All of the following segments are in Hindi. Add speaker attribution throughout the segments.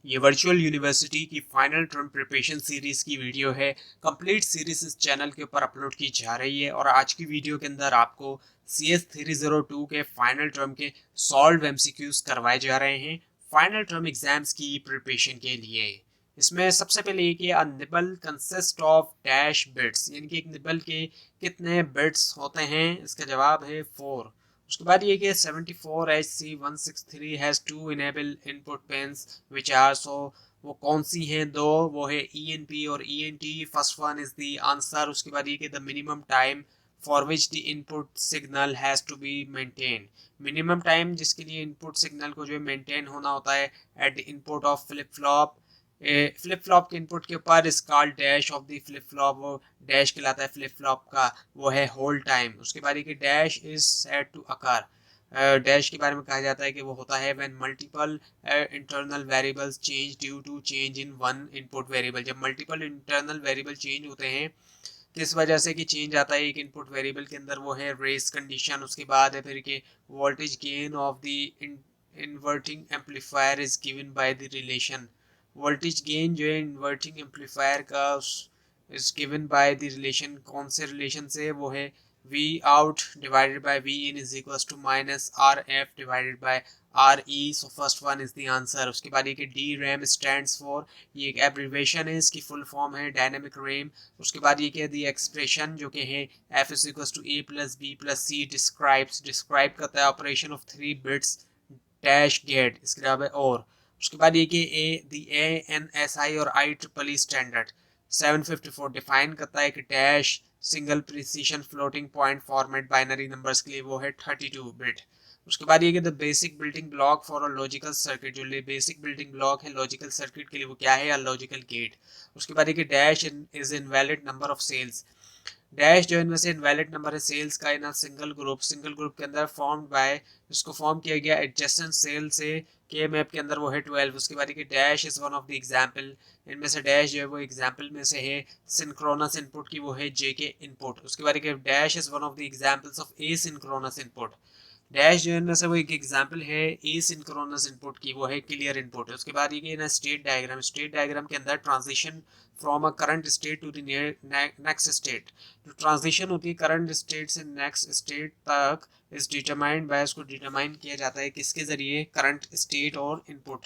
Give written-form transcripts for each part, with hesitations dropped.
Speaker 1: ये वर्चुअल यूनिवर्सिटी की फाइनल टर्म प्रिपरेशन सीरीज की वीडियो है। कंप्लीट सीरीज इस चैनल के ऊपर अपलोड की जा रही है और आज की वीडियो के अंदर आपको CS 302 के फाइनल टर्म के सॉल्व एमसीक्यूज करवाए जा रहे हैं फाइनल टर्म एग्जाम्स की प्रिपरेशन के लिए। इसमें सबसे पहले ये कि nibble consist of dash bits, यानी कि एक निबल के कितने बिट्स होते हैं। इसका जवाब है 4। उसके बाद ये कि 74HC163 has two enable input pins which are, so वो कौन सी हैं दो, वो है ENP और ENT। First one is the answer. उसके बाद ये कि the minimum time for which the input signal has to be maintain, minimum time जिसके लिए इनपुट सिग्नल को जो है मेंटेन होना होता है eight the input of flip flop. Flip flop के इनपुट के ऊपर इस called dash of the flip flop, वो डैश कहलाता है फ्लिप फ्लॉप का, वो है होल्ड टाइम। उसके बाद ये कि dash is said to occur, dash के बारे में कहा जाता है कि वो होता है when multiple internal variables change due to change in one input variable. जब मल्टीपल इंटरनल वेरिएबल चेंज होते हैं किस वजह से कि चेंज आता है एक इनपुट वेरिएबल के अंदर, वो है रेस कंडीशन। उसके बाद है फिर कि voltage gain of the inverting amplifier is given by the relation. Voltage gain जो है इन्वर्टिंग एम्पलीफायर का is given by the relation. कौन से रिलेशन से, वो है V out divided by V in is equals to minus RF divided by RE। so first one is the answer। उसके बाद ये कि DRAM stands for, ये एक एब्रीवेशन है, इसकी फुल फॉर्म है डायनेमिक रैम। उसके बाद ये कि दी एक्सप्रेशन जो कि है F is equals to A plus B plus C describe करता है operation of 3 bits dash gate. इसके अलावा और उसके बाद ये कि दी ANSI और IEEE स्टैंडर्ड 754 डिफाइन करता है कि dash single precision floating point format binary numbers के लिए, वो है 32 बिट। उसके बाद ये कि the basic building block for a logical circuit, जो बेसिक बिल्डिंग ब्लॉक है लॉजिकल सर्किट के लिए, वो क्या है, अ लॉजिकल गेट। उसके बाद ये कि dash is invalid number of cells, dash जो इनमें से इनवैलिड नंबर है सेल्स का इन सिंगल ग्रुप के अंदर फॉर्म्ड बाय, इसको फॉर्म किया गया एडजेसेंट सेल से के मैप के अंदर, वो है 12। उसके बाद कि dash is one of the example, इनमें से डैश जो है वो एग्जांपल में से है सिंक्रोनस इनपुट की, वो है JK इनपुट। उसके बाद कि dash is one of the examples of asynchronous input, dash जो है इनमें से वो एक एग्जांपल है एसिंक्रोनस इनपुट की, वो है क्लियर इनपुट। उसके बाद ये ना स्टेट डायग्राम के अंदर transition from a current state to the next state, जो ट्रांजिशन होती है करंट स्टेट से नेक्स्ट स्टेट तक इस डिटरमाइंड बाय, उसको डिटरमाइन किया जाता है किसके जरिए, करंट स्टेट और इनपुट।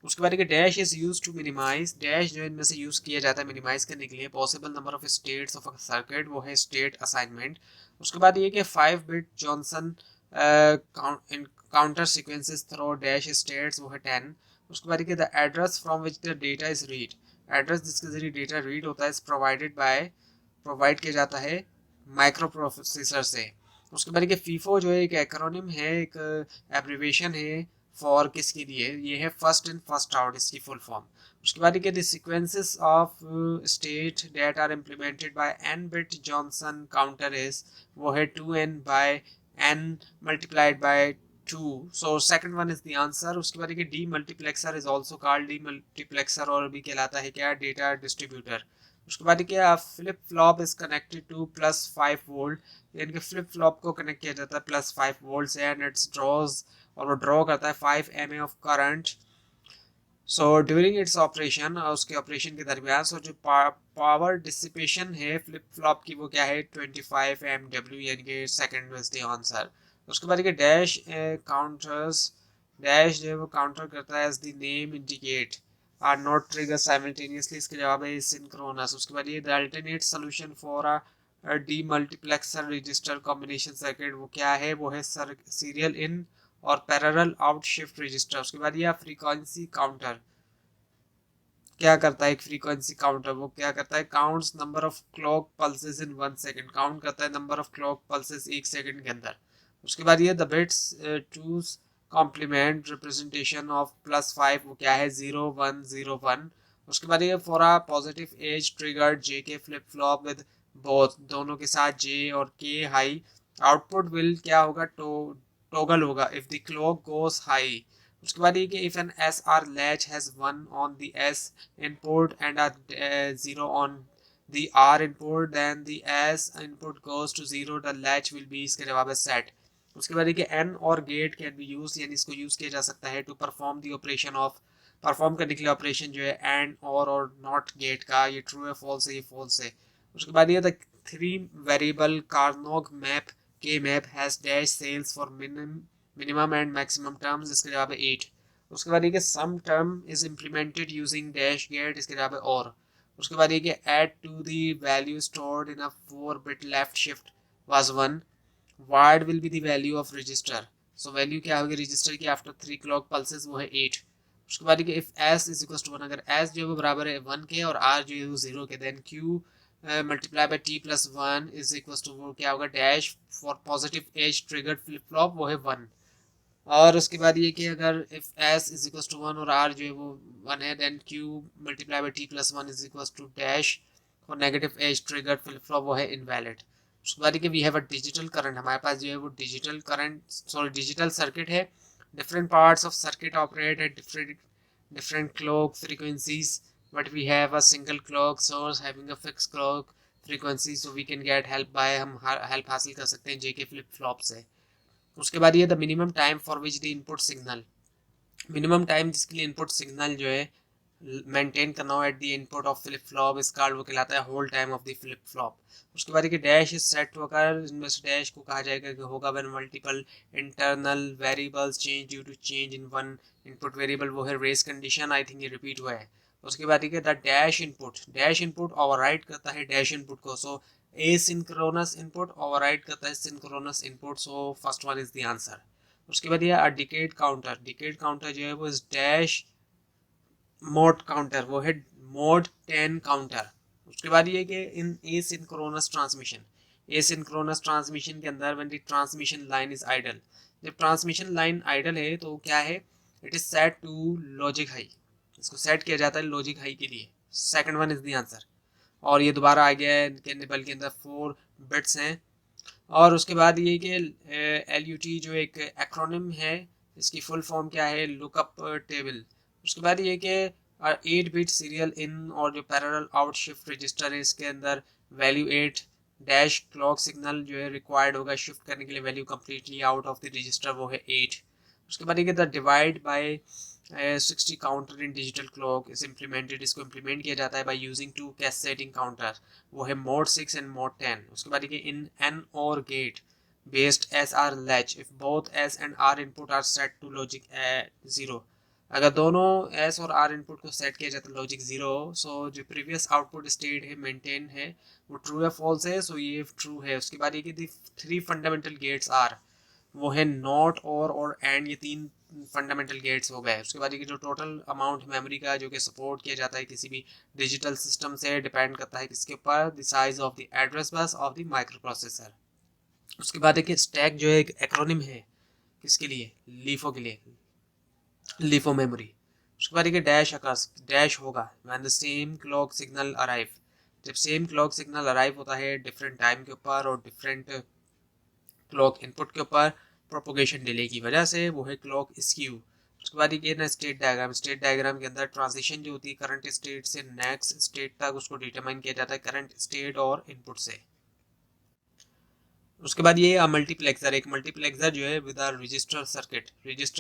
Speaker 1: उसके बाद dash is use to minimise, dash जो इनमें से यूज किया जाता है मिनिमाइज करने के लिए possible number of states of a circuit, वो है स्टेट असाइनमेंट। उसके बाद ये कि 5 bit Johnson counter sequences through dash states, वो है 10। उसके बाद the address from which the data is read, address जिसके जरिए डेटा रीड होता है प्रोवाइडेड बाय, प्रोवाइड किया जाता है माइक्रो प्रोसेसर से। उसके बाद फीफो जो है एक एक्रोनिम है, एक एब्रीवेशन है फॉर किसके लिए, ये है फर्स्ट इन फर्स्ट आउट, इसकी फुल फॉर्म। उसके बाद the sequences of state that are implemented by n bit Johnson counter is, वो है 2n by n multiplied by 2। So second one is the answer. उसके बाद demultiplexer is also called demultiplexer, और भी कहलाता है क्या, डेटा डिस्ट्रीब्यूटर। उसके बाद क्या, flip flop is connected to +5 volt, यानी कि फ्लिप फ्लॉप को कनेक्ट किया जाता है +5 वोल्ट से, एंड इट्स ड्रॉज, और वो ड्रॉ करता है 5 mA of current. So during its operation, उसके ऑपरेशन के दरमियान, सो जो पावर डिसिपेशन है फ्लिप फ्लॉप की, वो क्या है 25 MW, यानी कि सेकंड इज द आंसर। उसके बाद डैश काउंटर्स, डैश जो है वो काउंटर करता है as the name indicate are not trigger simultaneously, इसके जवाब है सिंक्रोनस। उसके बाद ये the alternate solution for a demultiplexer register combination circuit, वो क्या है, वो है सीरियल इन और पैरेलल आउट शिफ्ट रजिस्टर। उसके बाद यह फ्रीक्वेंसी काउंटर क्या करता है, एक फ्रीक्वेंसी काउंटर वो क्या करता है, counts number of clock pulses in 1 second, count करता है number of clock pulses 1 second के अंदर। उसके बाद ये the bits two's complement representation of +5, वो क्या है 0101। उसके बाद ये for a positive edge triggered JK flip flop with both, दोनों के साथ J और K हाई, आउटपुट विल क्या होगा, टॉगल होगा if the clock goes high. उसके बाद ये कि if an SR latch has 1 on the S input and a 0 on the R input, then the S input goes to 0, the latch will be, इसके जवाब है set। उसके बाद ये कि N और गेट कैन बी यूज, यानी इसको यूज किया जा सकता है to perform the operation of perform करने के लिए ऑपरेशन जो है एंड और नॉट गेट का, ये ट्रू है फॉल्स है, ये फॉल्स है। उसके बाद ये द 3 वेरिएबल कार्नोग मैप के map has dash cells for minimum and maximum terms, इसके जवाब है 8। उसके बाद ये कि sum term is implemented using dash gate, इसके जवाब है और। उसके बाद ये कि add to the value stored in a 4 bit left shift was 1, what will be the value of register, so value क्या होगी रजिस्टर की आफ्टर 3 क्लॉक पल्सेस, वो है 8। उसके बाद कि if S is equal to 1, अगर एस जो है वो बराबर है 1 के और आर जो है वो 0 के, then Q multiply by T plus 1 is equal to वो क्या होगा dash for positive edge triggered flip flop, वो है 1। और उसके बाद ये कि अगर if S is equal to 1 और आर जो है वो 1 है, then Q multiply by T plus 1 is equal to dash for negative edge triggered flip flop, वो है इनवैलिड। उसके बाद कि we have a digital current, हमारे पास जो है वो digital current sorry digital circuit है। Different parts of circuit operate at different clock frequencies, but we have a single clock source having a fixed clock frequency, so we can get help by हम help हासिल कर सकते हैं जेके फ्लिप फ्लॉप से। उसके बाद ये the minimum time for which the input signal, minimum time जिसके लिए इनपुट सिग्नल जो है मेंटेन करना हो at the input of flip flop is called वो कहलाता है hold time of the flip flop. उसके बाद डैश इज सेट होकर इनमें से डैश को कहा जाएगा कि होगा when multiple internal variables change due to change in one input variable, वो है रेस कंडीशन, आई थिंक ये रिपीट हुआ है। उसके बाद द डैश इनपुट ओवरराइड करता है डैश इनपुट को, सो एसिंक्रोनस इनपुट ओवरराइड करता है synchronous input, so first one is the answer. उसके बाद ये डिकेड काउंटर जो है वो इस डैश मोड काउंटर, वो है मोड 10 काउंटर। उसके बाद ये कि इन एसिंक्रोनस ट्रांसमिशन के अंदर when the transmission line is idle, जब ट्रांसमिशन लाइन आइडल है तो क्या है it is set to logic high, इसको सेट किया जाता है लॉजिक हाई के लिए, second one is the answer. और ये दोबारा आ गया है कि निबल के अंदर 4 बिट्स हैं। और उसके बाद ये कि LUT जो एक एक्रोनिम है, इसकी फुल फॉर्म क्या है लुकअप टेबल। उसके बाद ये कि 8 बिट सीरियल इन और जो पैरेलल आउट शिफ्ट रजिस्टर है इसके अंदर वैल्यू 8 डैश क्लॉक सिग्नल जो है रिक्वायर्ड होगा शिफ्ट करने के लिए value completely out of the register, वो है 8। उसके बाद ये the divide by 60 counter in digital clock is implemented, इसको इम्प्लीमेंट किया जाता है बाय यूजिंग 2 कैसेटिंग काउंटर, वो है मोड 6 एंड मोड 10। उसके बाद in NOR gate based SR latch if both S and R input are set to logic 0, अगर दोनों S और R इनपुट को सेट किया जाता है लॉजिक 0, सो जो प्रीवियस आउटपुट स्टेट है मेंटेन है वो ट्रू या फॉल्स है, सो ये ट्रू है। उसके बाद ये कि 3 फंडामेंटल गेट्स आर, वो है नॉट और एंड, ये 3 फंडामेंटल गेट्स हो गए। उसके बाद ये जो टोटल अमाउंट मेमोरी का जो कि सपोर्ट किया जाता है किसी भी डिजिटल सिस्टम से डिपेंड करता है किसके ऊपर the size of the address bus of the micro processor. उसके बाद एक स्टैक जो है एक एक्रोनिम है किसके लिए लीफो के लिए, लीफो मेमोरी। उसके बाद एक डैश अकर्स, डैश होगा when the same clock signal arrive, जब सेम क्लॉक सिग्नल अराइव होता है डिफरेंट टाइम के ऊपर और डिफरेंट क्लॉक इनपुट के ऊपर प्रोपोगेशन डिले की वजह से, वो है क्लॉक स्क्यू। उसके बाद ये ना स्टेट डायग्राम के अंदर ट्रांजिशन जो होती है करंट स्टेट से नेक्स्ट स्टेट तक उसको डिटरमाइन किया जाता है करंट स्टेट और इनपुट से। उसके बाद ये मल्टीप्लेक्सर, एक मल्टीप्लेक्सर जो है विद रजिस्टर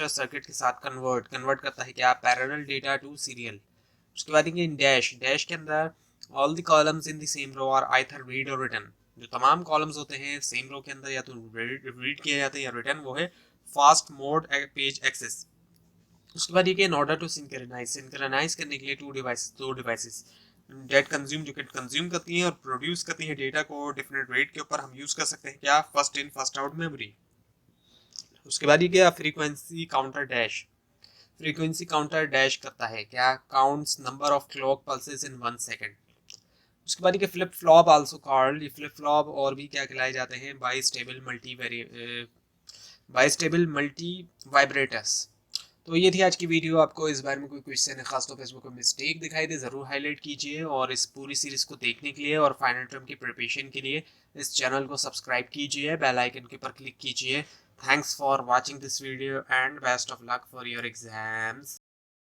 Speaker 1: सर्किट के साथ कन्वर्ट करता है क्या पैरेलल डेटा टू सीरियल। उसके बाद ये डैश के अंदर all the columns in the same row are either read or written, जो तमाम कॉलम्स होते हैं सेम रो के अंदर या तो रीड किया जाता है या रिटन, वो है फास्ट मोड पेज एक्सेस। उसके बाद ये कि इन ऑर्डर टू सिंक्रोनाइज करने के लिए दो डिवाइसेस डेट कंज्यूम जो कि कंज्यूम करती हैं और प्रोड्यूस करती हैं डेटा को डिफरेंट रेट के ऊपर हम यूज कर सकते हैं क्या first in first out memory. उसके बाद ये क्या फ्रीक्वेंसी काउंटर डैश करता है क्या counts number of clock pulses in 1 second. उसके बाद ये फ्लिप फ्लॉप आल्सो कॉल्ड, ये फ्लिप फ्लॉप और भी क्या कहलाए जाते हैं बाइस्टेबल मल्टी वाइब्रेटर्स। तो ये थी आज की वीडियो, आपको इस बारे में कोई क्वेश्चन है खासतौर पर इसमें कोई मिस्टेक दिखाई दे ज़रूर हाईलाइट कीजिए और इस पूरी सीरीज़ को देखने के लिए और फाइनल टर्म की प्रिपरेशन के लिए इस चैनल को सब्सक्राइब कीजिए, बेल आइकन के ऊपर क्लिक कीजिए। Thanks for watching this video and best of luck for your exams.